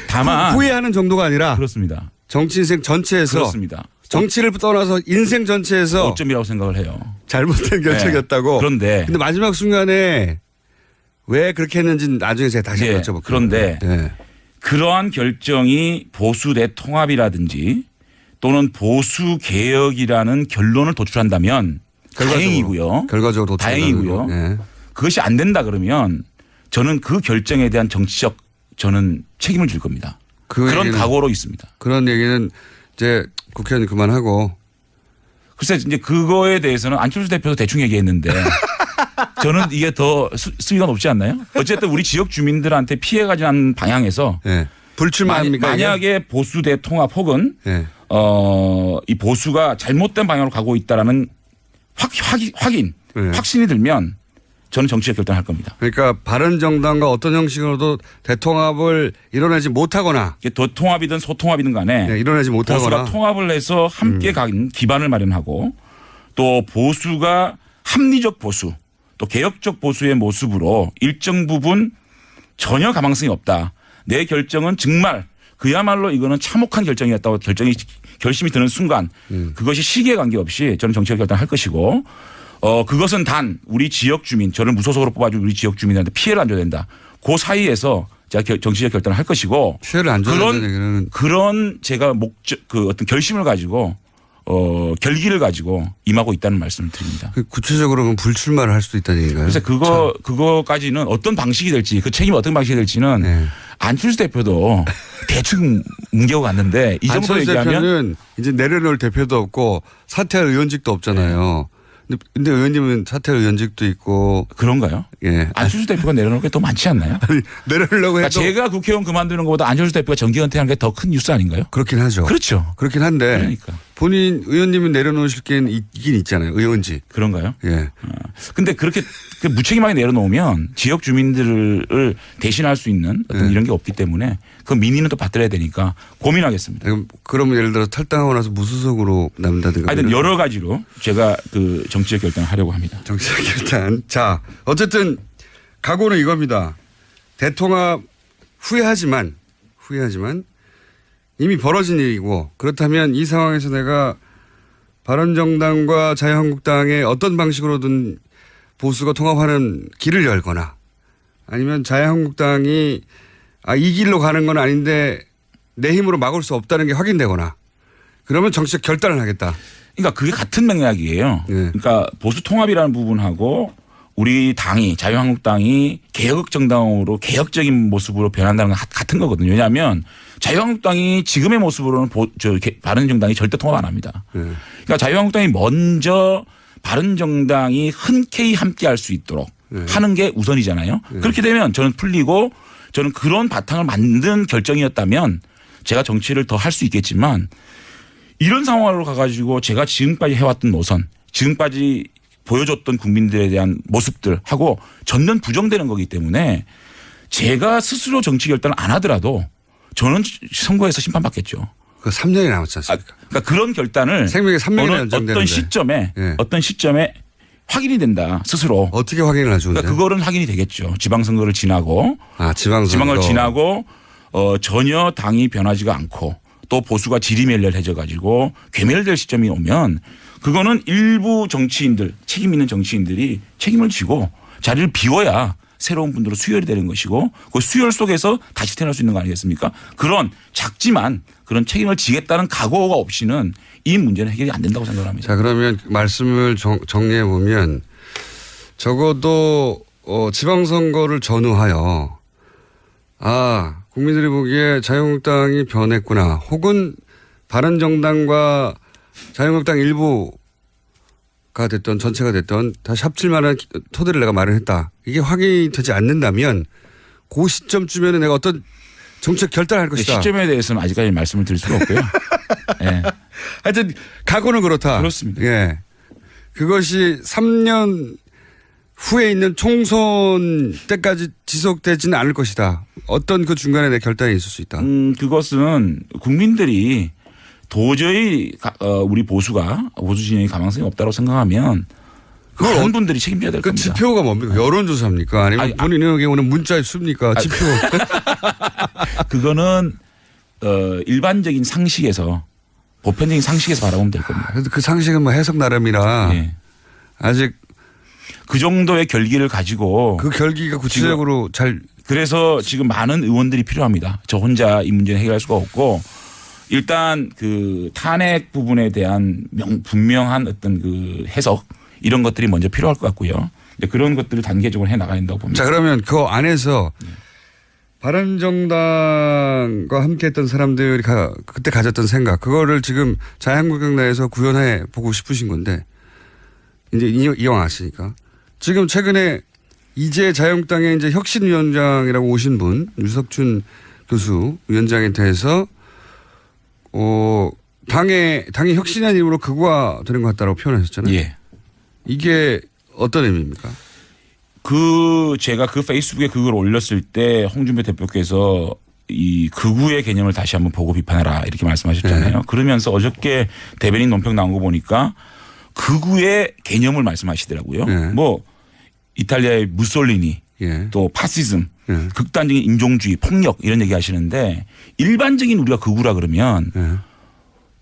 다만 후회하는 정도가 아니라 그렇습니다. 정치 인생 전체에서 그렇습니다. 정치를 떠나서 인생 전체에서 어점이라고 생각을 해요. 잘못된 결정이었다고. 그런데 근데 마지막 순간에 왜 그렇게 했는지는 나중에 제가 다시 여쭤볼게요. 그런데 그러한 결정이 보수 대통합이라든지 또는 보수 개혁이라는 결론을 도출한다면 다행이고요. 결과적으로 다행이고요. 그것이 안 된다 그러면 저는 그 결정에 대한 정치적 저는 책임을 질 겁니다. 그런 각오로 있습니다. 그런 얘기는 이제 국회의원 그만하고. 글쎄 이제 그거에 대해서는 안철수 대표도 대충 얘기했는데 저는 이게 더 수위가 높지 않나요? 어쨌든 우리 지역 주민들한테 피해가지 않는 방향에서 불출마합니까? 만약에 보수 대통합 혹은 이 보수가 잘못된 방향으로 가고 있다라는 확신이 들면 저는 정치적 결단을 할 겁니다. 그러니까 바른정당과 어떤 형식으로도 대통합을 이뤄내지 못하거나 도통합이든 소통합이든 간에 이뤄내지 못하거나 보수가 통합을 해서 함께 간 기반을 마련하고 또 보수가 합리적 보수 또 개혁적 보수의 모습으로 일정 부분 전혀 가망성이 없다. 내 결정은 정말 그야말로 이거는 참혹한 결정이었다고 결심이 드는 순간 그것이 시기에 관계없이 저는 정치적 결단을 할 것이고 그것은 단 우리 지역 주민 저를 무소속으로 뽑아준 우리 지역 주민한테 피해를 안 줘야 된다. 그 사이에서 제가 정치적 결단을 할 것이고 피해를 안 줘야 된다는 그런 제가 어떤 결심을 가지고 결기를 가지고 임하고 있다는 말씀을 드립니다. 구체적으로는 불출마를 할 수도 있다는 얘기인가요? 그래서 그거까지는 어떤 방식이 될지 그 책임이 어떤 방식이 될지는 안철수 대표도 대충 뭉개고 갔는데 이 정도로 얘기하면 안철수 대표는 이제 내려놓을 대표도 없고 사퇴할 의원직도 없잖아요. 근데 의원님은 사퇴할 의원직도 있고. 그런가요? 안철수 대표가 내려놓을 게 더 많지 않나요? 아니, 내려놓으려고 해도. 제가 국회의원 그만두는 것보다 안철수 대표가 정기 은퇴하는 게 더 큰 뉴스 아닌가요? 그렇긴 하죠. 그렇죠. 그렇긴 한데. 그러니까. 본인 의원님은 내려놓으실 게 있긴 있잖아요. 의원직. 그런가요? 예. 근데 그렇게 무책임하게 내려놓으면 지역 주민들을 대신할 수 있는 어떤 이런 게 없기 때문에 그 민의는 또 받들어야 되니까 고민하겠습니다. 그러면 예를 들어 탈당하고 나서 무소속으로 남는다든가. 하여튼 여러 가지로 제가 그 정치적 결단을 하려고 합니다. 정치적 결단. 자, 어쨌든 각오는 이겁니다. 대통합 후회하지만 이미 벌어진 일이고 그렇다면 이 상황에서 내가 바른정당과 자유한국당의 어떤 방식으로든 보수가 통합하는 길을 열거나 아니면 자유한국당이 이 길로 가는 건 아닌데 내 힘으로 막을 수 없다는 게 확인되거나 그러면 정치적 결단을 하겠다. 그러니까 그게 같은 맥락이에요. 그러니까 보수 통합이라는 부분하고 우리 당이 자유한국당이 개혁 정당으로 개혁적인 모습으로 변한다는 건 같은 거거든요. 왜냐하면 자유한국당이 지금의 모습으로는 바른정당이 절대 통합 안 합니다. 그러니까 자유한국당이 먼저 바른정당이 흔쾌히 함께할 수 있도록 하는 게 우선이잖아요. 그렇게 되면 저는 풀리고 저는 그런 바탕을 만든 결정이었다면 제가 정치를 더 할 수 있겠지만 이런 상황으로 가가지고 제가 지금까지 해왔던 노선, 지금까지 보여줬던 국민들에 대한 모습들하고 전면 부정되는 거기 때문에 제가 스스로 정치 결단을 안 하더라도 저는 선거에서 심판받겠죠. 그 3년이 남았지 않습니까? 그러니까 그런 결단을 생명이 3년이나 연장되는데 어떤 시점에 확인이 된다 스스로. 어떻게 확인을 하죠? 그러니까 그거는 확인이 되겠죠. 지방선거를 지나고. 지방을 지나고 전혀 당이 변하지가 않고 또 보수가 지리멸렬해져 가지고 괴멸될 시점이 오면 그거는 일부 정치인들 책임 있는 정치인들이 책임을 지고 자리를 비워야 새로운 분들로 수혈이 되는 것이고 그 수혈 속에서 다시 태어날 수 있는 거 아니겠습니까? 그런 작지만 그런 책임을 지겠다는 각오가 없이는 이 문제는 해결이 안 된다고 생각합니다. 자, 그러면 말씀을 정리해 보면 적어도 지방선거를 전후하여 국민들이 보기에 자유한국당이 변했구나 혹은 바른정당과 자유한국당 일부가 됐던 전체가 됐던 다시 합칠 만한 토대를 내가 마련했다. 이게 확인이 되지 않는다면 그 시점쯤에는 내가 어떤 정책 결단할 것이다. 시점에 대해서는 아직까지 말씀을 드릴 수가 없고요. 네. 하여튼 각오는 그렇다. 그렇습니다. 예. 그것이 3년 후에 있는 총선 때까지 지속되지는 않을 것이다. 어떤 그 중간에 내 결단이 있을 수 있다. 그것은 국민들이 도저히 우리 보수 진영이 가망성이 없다고 생각하면 그런 분들이 책임져야 될 겁니다. 지표가 뭡니까? 여론조사입니까? 아니면 본인의 경우는 문자에 씁니까? 지표. 그거는 일반적인 상식에서 보편적인 상식에서 바라보면 될 겁니다. 그래도 그 상식은 뭐 해석 나름이라 아직 그 정도의 결기를 가지고 그 결기가 구체적으로 그래서 지금 많은 의원들이 필요합니다. 저 혼자 이 문제는 해결할 수가 없고 일단 그 탄핵 부분에 대한 분명한 어떤 그 해석 이런 것들이 먼저 필요할 것 같고요. 이제 그런 것들을 단계적으로 해 나가야 된다고 봅니다. 자, 그러면 그 안에서 바른정당과 함께했던 사람들이 그때 가졌던 생각 그거를 지금 자유한국당 내에서 구현해 보고 싶으신 건데 이제 이왕 아시니까 지금 최근에 이제 자유한국당의 이제 혁신위원장이라고 오신 분 유석춘 교수 위원장에 대해서 당의 혁신한 이름으로 극우화되는 것 같다라고 표현하셨잖아요. 예. 이게 어떤 의미입니까? 제가 그 페이스북에 그걸 올렸을 때 홍준표 대표께서 이 극우의 개념을 다시 한번 보고 비판하라 이렇게 말씀하셨잖아요. 그러면서 어저께 대변인 논평 나온 거 보니까 극우의 개념을 말씀하시더라고요. 뭐 이탈리아의 무솔리니 또 파시즘 극단적인 인종주의 폭력 이런 얘기 하시는데 일반적인 우리가 극우라 그러면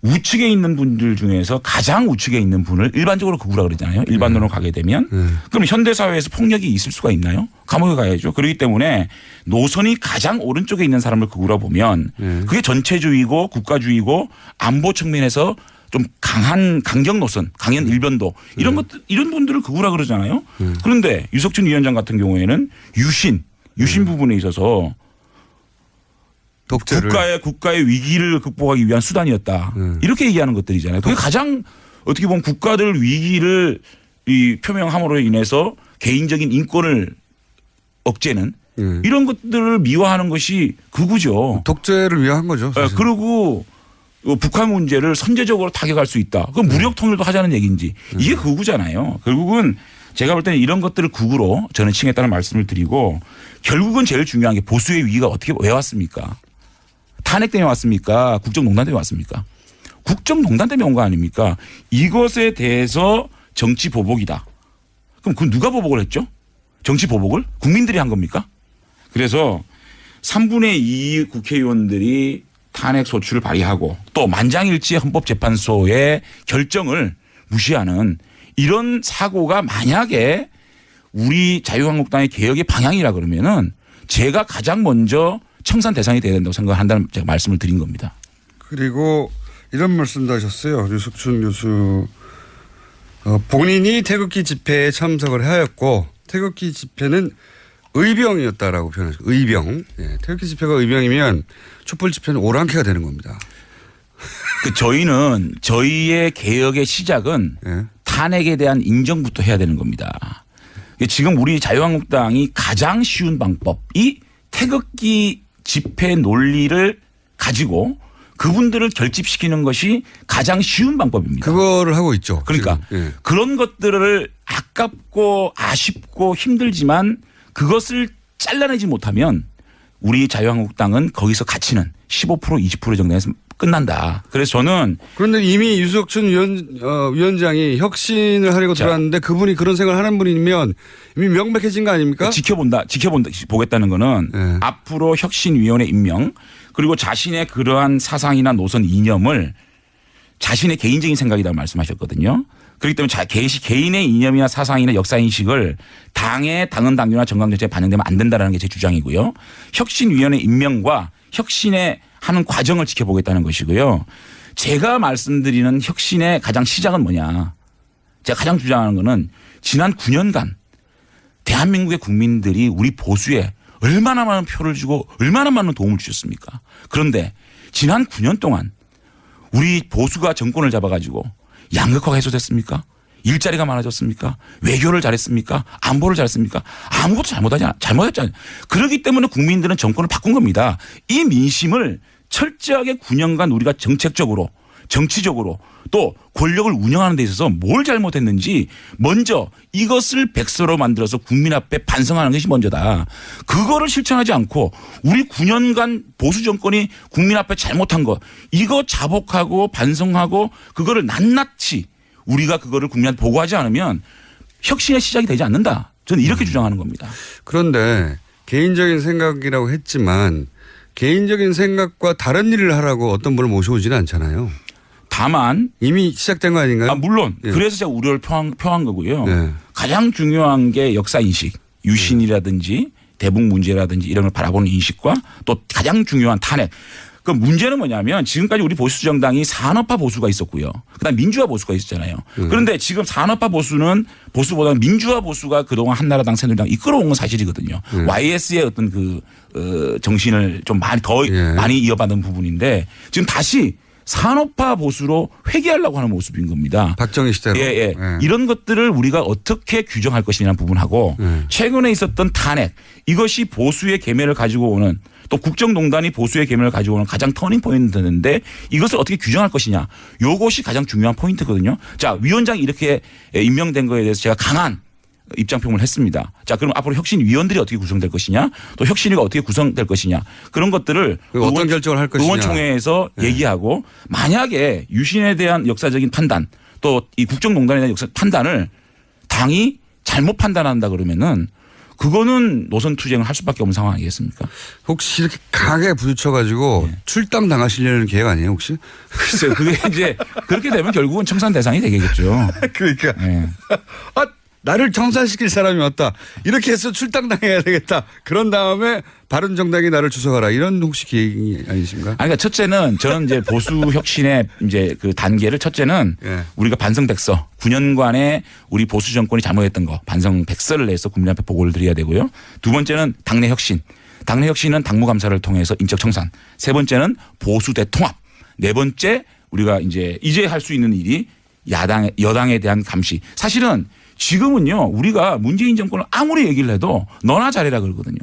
우측에 있는 분들 중에서 가장 우측에 있는 분을 일반적으로 극우라 그러잖아요. 일반론으로 가게 되면. 그럼 현대사회에서 폭력이 있을 수가 있나요? 감옥에 가야죠. 그렇기 때문에 노선이 가장 오른쪽에 있는 사람을 극우라 보면 그게 전체주의고 국가주의고 안보 측면에서 좀 강한 강경 노선, 강한 일변도 이런 것들 이런 분들을 극우라 그러잖아요. 그런데 유석춘 위원장 같은 경우에는 유신 부분에 있어서 국가의 위기를 극복하기 위한 수단이었다. 이렇게 얘기하는 것들이잖아요. 그게 가장 어떻게 보면 국가들 위기를 표명함으로 인해서 개인적인 인권을 억제는 이런 것들을 미화하는 것이 극우죠. 독재를 위한 거죠. 사실. 그리고 북한 문제를 선제적으로 타격할 수 있다. 그럼 무력 통일도 하자는 얘기인지 이게 극우잖아요. 결국은 제가 볼 때는 이런 것들을 극우로 저는 칭했다는 말씀을 드리고 결국은 제일 중요한 게 보수의 위기가 왜 왔습니까? 탄핵 때문에 왔습니까? 국정농단 때문에 왔습니까? 국정농단 때문에 온 거 아닙니까? 이것에 대해서 정치 보복이다. 그럼 그건 누가 보복을 했죠? 정치 보복을? 국민들이 한 겁니까? 그래서 3분의 2 국회의원들이 탄핵 소추를 발의하고 또 만장일치의 헌법재판소의 결정을 무시하는 이런 사고가 만약에 우리 자유한국당의 개혁의 방향이라 그러면은 제가 가장 먼저 청산 대상이 돼야 된다고 생각한다는 제가 말씀을 드린 겁니다. 그리고 이런 말씀도 하셨어요. 유석춘 교수 본인이 태극기 집회에 참석을 하였고 태극기 집회는 의병이었다라고 표현하셨고 의병. 태극기 집회가 의병이면 촛불 집회는 오랑캐가 되는 겁니다. 저희는 저희의 개혁의 시작은 탄핵에 대한 인정부터 해야 되는 겁니다. 지금 우리 자유한국당이 가장 쉬운 방법이 태극기 집회 논리를 가지고 그분들을 결집시키는 것이 가장 쉬운 방법입니다. 그거를 하고 있죠. 그러니까 예. 그런 것들을 아깝고 아쉽고 힘들지만 그것을 잘라내지 못하면 우리 자유한국당은 거기서 가치는 15% 20% 정도에서 끝난다. 그래서 저는 그런데 이미 유석춘 위원장이 혁신을 하려고 들어왔는데 그분이 그런 생각을 하는 분이면 이미 명백해진 거 아닙니까? 보겠다는 거는 네. 앞으로 혁신위원회 임명 그리고 자신의 그러한 사상이나 노선 이념을 자신의 개인적인 생각이라고 말씀하셨거든요. 그렇기 때문에 개인의 이념이나 사상이나 역사인식을 당의 당헌 당규나 정강정책에 반영되면 안 된다는 게 제 주장이고요. 혁신위원회 임명과 혁신의 하는 과정을 지켜보겠다는 것이고요. 제가 말씀드리는 혁신의 가장 시작은 뭐냐. 제가 가장 주장하는 거는 지난 9년간 대한민국의 국민들이 우리 보수에 얼마나 많은 표를 주고 얼마나 많은 도움을 주셨습니까? 그런데 지난 9년 동안 우리 보수가 정권을 잡아가지고 양극화가 해소됐습니까? 일자리가 많아졌습니까? 외교를 잘했습니까? 안보를 잘했습니까? 아무것도 잘못했잖아요. 그렇기 때문에 국민들은 정권을 바꾼 겁니다. 이 민심을 철저하게 9년간 우리가 정책적으로 정치적으로 또 권력을 운영하는 데 있어서 뭘 잘못했는지 먼저 이것을 백서로 만들어서 국민 앞에 반성하는 것이 먼저다. 그거를 실천하지 않고 우리 9년간 보수 정권이 국민 앞에 잘못한 것 이거 자복하고 반성하고 그거를 낱낱이 우리가 그거를 국민한테 보고하지 않으면 혁신의 시작이 되지 않는다. 저는 이렇게 주장하는 겁니다. 그런데 개인적인 생각이라고 했지만 개인적인 생각과 다른 일을 하라고 어떤 분을 모셔오지는 않잖아요. 다만 이미 시작된 거 아닌가요? 물론 예. 그래서 제가 우려를 표한 거고요. 예. 가장 중요한 게 역사인식 유신이라든지 대북 문제라든지 이런 걸 바라보는 인식과 또 가장 중요한 탄핵. 그 문제는 뭐냐면 지금까지 우리 보수 정당이 산업화 보수가 있었고요. 그다음 민주화 보수가 있었잖아요. 그런데 지금 산업화 보수는 보수보다 민주화 보수가 그동안 한나라당 새누리당 이끌어온 건 사실이거든요. YS의 어떤 그 정신을 좀 많이 이어받은 부분인데 지금 다시 산업화 보수로 회귀하려고 하는 모습인 겁니다. 박정희 시대로. 예. 이런 것들을 우리가 어떻게 규정할 것이냐는 부분하고 최근에 있었던 탄핵 이것이 보수의 계매를 가지고 오는 또 국정농단이 보수의 계매를 가지고 오는 가장 터닝 포인트인데 이것을 어떻게 규정할 것이냐. 이것이 가장 중요한 포인트거든요. 자, 위원장이 이렇게 임명된 거에 대해서 제가 강한 입장표명을 했습니다. 자, 그럼 앞으로 혁신위원들이 어떻게 구성될 것이냐 또 혁신위가 어떻게 구성될 것이냐 그런 것들을 어떤 결정을 할 것이냐. 의원총회에서 얘기하고 만약에 유신에 대한 역사적인 판단 또 이 국정농단에 대한 역사 판단을 당이 잘못 판단한다 그러면은 그거는 노선 투쟁을 할 수밖에 없는 상황 아니겠습니까? 혹시 이렇게 강하게 부딪혀가지고 출당 당하시려는 계획 아니에요 혹시? 글쎄요. 그게 이제 그렇게 되면 결국은 청산 대상이 되겠죠. 그러니까. 네. 나를 청산시킬 사람이 왔다. 이렇게 해서 출당당해야 되겠다. 그런 다음에 바른정당이 나를 주석하라. 이런 혹시 계획이 아니신가? 그러니까 첫째는 저는 이제 보수 혁신의 이제 그 단계를 첫째는 우리가 반성 백서 9년간의 우리 보수 정권이 잘못했던 거 반성 백서를 내서 국민 앞에 보고를 드려야 되고요. 두 번째는 당내 혁신. 당내 혁신은 당무감사를 통해서 인적 청산. 세 번째는 보수 대통합. 네 번째 우리가 이제 할 수 있는 일이 여당에 대한 감시. 사실은 지금은요 우리가 문재인 정권을 아무리 얘기를 해도 너나 잘해라 그러거든요.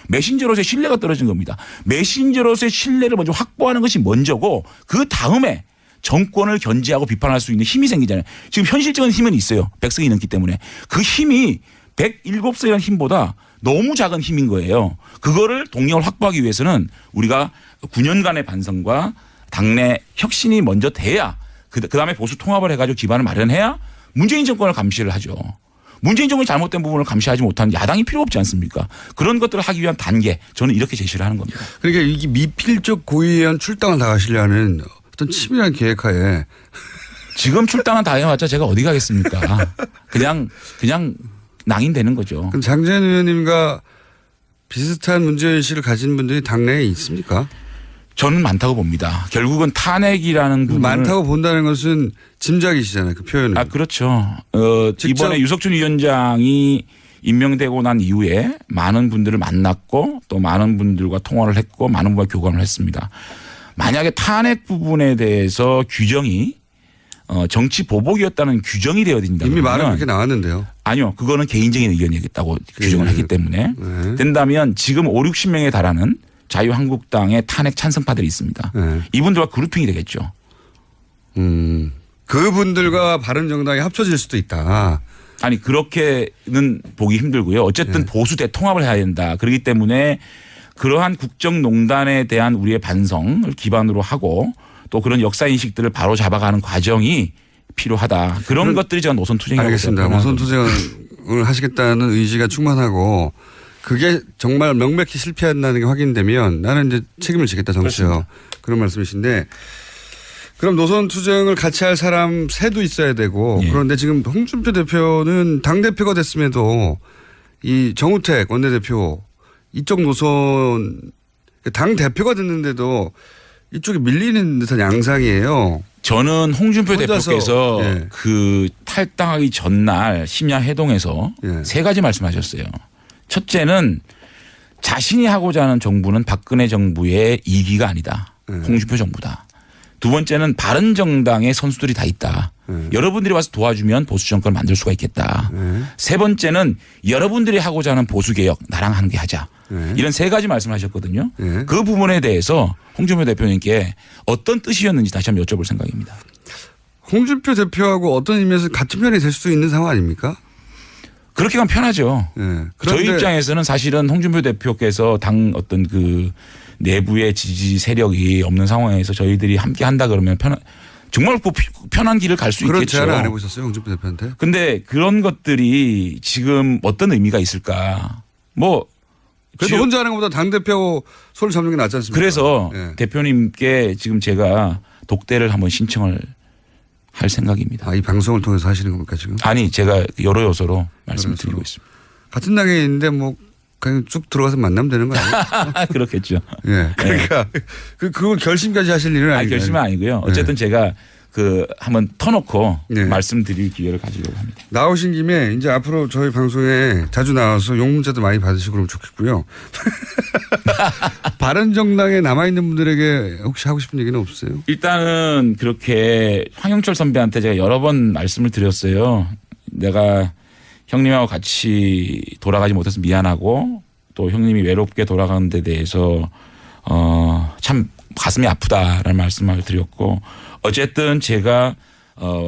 메신저로서의 신뢰가 떨어진 겁니다. 메신저로서의 신뢰를 먼저 확보하는 것이 먼저고 그 다음에 정권을 견제하고 비판할 수 있는 힘이 생기잖아요. 지금 현실적인 힘은 있어요. 100석이 넘기 때문에. 그 힘이 107석이라는 힘보다 너무 작은 힘인 거예요. 그거를 동력을 확보하기 위해서는 우리가 9년간의 반성과 당내 혁신이 먼저 돼야 그다음에 보수 통합을 해가지고 기반을 마련해야 문재인 정권을 감시를 하죠. 문재인 정권이 잘못된 부분을 감시하지 못하는 야당이 필요 없지 않습니까? 그런 것들을 하기 위한 단계 저는 이렇게 제시를 하는 겁니다. 그러니까 이게 미필적 고의한 출당을 당하시려는 어떤 치밀한 계획하에 지금 출당은 다 해왔자 제가 어디 가겠습니까? 그냥 낭인되는 거죠. 그럼 장재현 의원님과 비슷한 문제의식을 가진 분들이 당내에 있습니까? 저는 많다고 봅니다. 결국은 탄핵이라는 부분을. 많다고 본다는 것은 짐작이시잖아요. 그 표현은. 그렇죠. 이번에 유석춘 위원장이 임명되고 난 이후에 많은 분들을 만났고 또 많은 분들과 통화를 했고 많은 분과 교감을 했습니다. 만약에 탄핵 부분에 대해서 규정이 정치 보복이었다는 규정이 되어야 된다. 이미 말은 그렇게 나왔는데요. 아니요. 그거는 개인적인 의견이겠다고 규정을 했기 때문에 된다면 지금 5, 60명에 달하는 자유한국당의 탄핵 찬성파들이 있습니다. 이분들과 그룹핑이 되겠죠. 그분들과 바른정당이 합쳐질 수도 있다. 아니 그렇게는 보기 힘들고요. 어쨌든 보수 대통합을 해야 된다. 그렇기 때문에 그러한 국정농단에 대한 우리의 반성을 기반으로 하고 또 그런 역사인식들을 바로 잡아가는 과정이 필요하다. 그런 것들이 제가 노선투쟁이라고 알겠습니다. 노선투쟁을 하시겠다는 의지가 충만하고 그게 정말 명백히 실패한다는 게 확인되면 나는 이제 책임을 지겠다 정치요. 그렇습니다. 그런 말씀이신데 그럼 노선투쟁을 같이 할 사람 새도 있어야 되고 그런데 지금 홍준표 대표는 당대표가 됐음에도 이 정우택 원내대표 이쪽 노선 당대표가 됐는데도 이쪽에 밀리는 듯한 양상이에요. 저는 홍준표 대표께서 그 탈당하기 전날 심야 회동에서 세 가지 말씀하셨어요. 첫째는 자신이 하고자 하는 정부는 박근혜 정부의 2기가 아니다. 홍준표 정부다. 두 번째는 바른정당의 선수들이 다 있다. 여러분들이 와서 도와주면 보수 정권을 만들 수가 있겠다. 세 번째는 여러분들이 하고자 하는 보수개혁 나랑 함께하자. 이런 세 가지 말씀하셨거든요. 그 부분에 대해서 홍준표 대표님께 어떤 뜻이었는지 다시 한번 여쭤볼 생각입니다. 홍준표 대표하고 어떤 의미에서 같은 편이 될 수도 있는 상황 아닙니까? 그렇게 가면 편하죠. 저희 입장에서는 사실은 홍준표 대표께서 당 어떤 그 내부의 지지 세력이 없는 상황에서 저희들이 함께 한다 그러면 정말 편한 길을 갈 수 있겠죠. 그런 제안을 안 해보셨어요, 홍준표 대표한테? 근데 그런 것들이 지금 어떤 의미가 있을까? 그래도 혼자 하는 것보다 당대표 손을 잡는 게 낫지 않습니까? 그래서 대표님께 지금 제가 독대를 한번 신청을 할 생각입니다. 이 방송을 통해서 하시는 겁니까 지금? 아니 제가 여러 요소로 말씀을 드리고 있습니다. 같은 당에 있는데 그냥 쭉 들어가서 만나면 되는 거 아니에요? 그렇겠죠. 그러니까 그걸 결심까지 하실 일은 아니에요. 결심은 아니고요. 어쨌든 제가 한번 터놓고 말씀드릴 기회를 가지려고 합니다. 나오신 김에 이제 앞으로 저희 방송에 자주 나와서 욕 문자도 많이 받으시고 그러면 좋겠고요. 바른정당에 남아있는 분들에게 혹시 하고 싶은 얘기는 없어요? 일단은 그렇게 황영철 선배한테 제가 여러 번 말씀을 드렸어요. 내가 형님하고 같이 돌아가지 못해서 미안하고 또 형님이 외롭게 돌아가는 데 대해서 참 가슴이 아프다라는 말씀을 드렸고 어쨌든 제가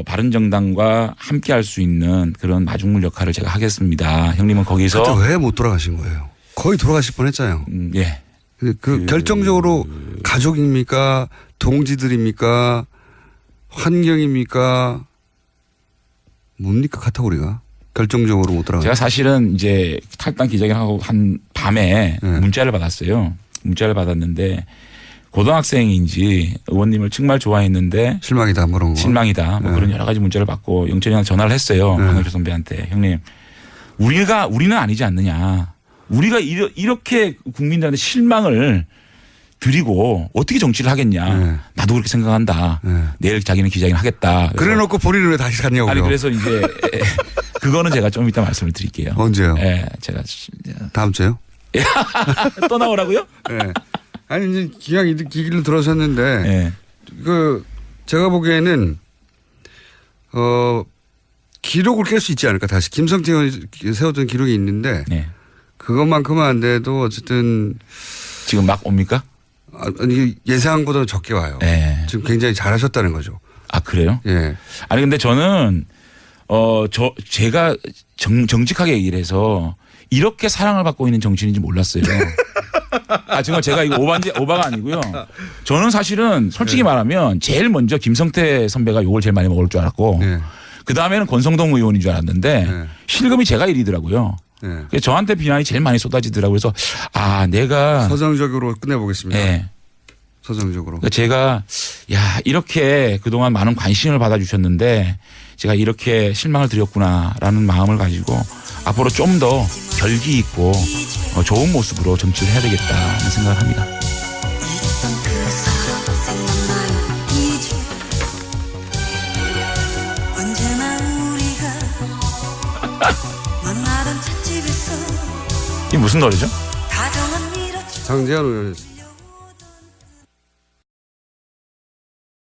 바른정당과 함께 할 수 있는 그런 마중물 역할을 제가 하겠습니다. 형님은 거기서. 그때 왜 못 돌아가신 거예요? 거의 돌아가실 뻔했잖아요. 예. 결정적으로 가족입니까? 동지들입니까? 환경입니까? 뭡니까 카테고리가? 결정적으로 못 돌아가. 제가 사실은 이제 탈당 기자회견하고 한 밤에 문자를 받았어요. 문자를 받았는데 고등학생인지 의원님을 정말 좋아했는데 실망이다 그런 거. 실망이다 그런 여러 가지 문자를 받고 영철이한테 전화를 했어요. 황영철 선배한테. 형님 우리는 아니지 않느냐. 우리가 이렇게 국민들한테 실망을 드리고 어떻게 정치를 하겠냐. 나도 그렇게 생각한다. 내일 자기는 기자회견 하겠다. 그래놓고 본인은 왜 다시 갔냐고요. 아니 그래서 이제 그거는 제가 좀 이따 말씀을 드릴게요. 언제요? 제가 다음 주에요? 또 나오라고요? 아니 이제 기왕 이 길을 들어섰는데 제가 보기에는 기록을 깰 수 있지 않을까 다시 김성태 의원이 세웠던 기록이 있는데 그것만큼은 안 돼도 어쨌든 지금 막 옵니까? 아니 예상보다 적게 와요. 지금 굉장히 잘하셨다는 거죠. 아 그래요? 예. 아니 근데 저는 제가 정직하게 얘기를 해서 이렇게 사랑을 받고 있는 정치인인지 몰랐어요. 정말 제가 이거 오바가 아니고요. 저는 사실은 솔직히 말하면 제일 먼저 김성태 선배가 욕을 제일 많이 먹을 줄 알았고 그 다음에는 권성동 의원인 줄 알았는데 실검이 제가 1위더라고요. 그래서 저한테 비난이 제일 많이 쏟아지더라고요. 그래서 내가 서정적으로 끝내보겠습니다. 서정적으로. 그러니까 제가 이렇게 그동안 많은 관심을 받아주셨는데 제가 이렇게 실망을 드렸구나라는 마음을 가지고 앞으로 좀 더 결기 있고 좋은 모습으로 정치를 해야 되겠다는 생각을 합니다. 이게 무슨 노래죠? 장재현 의원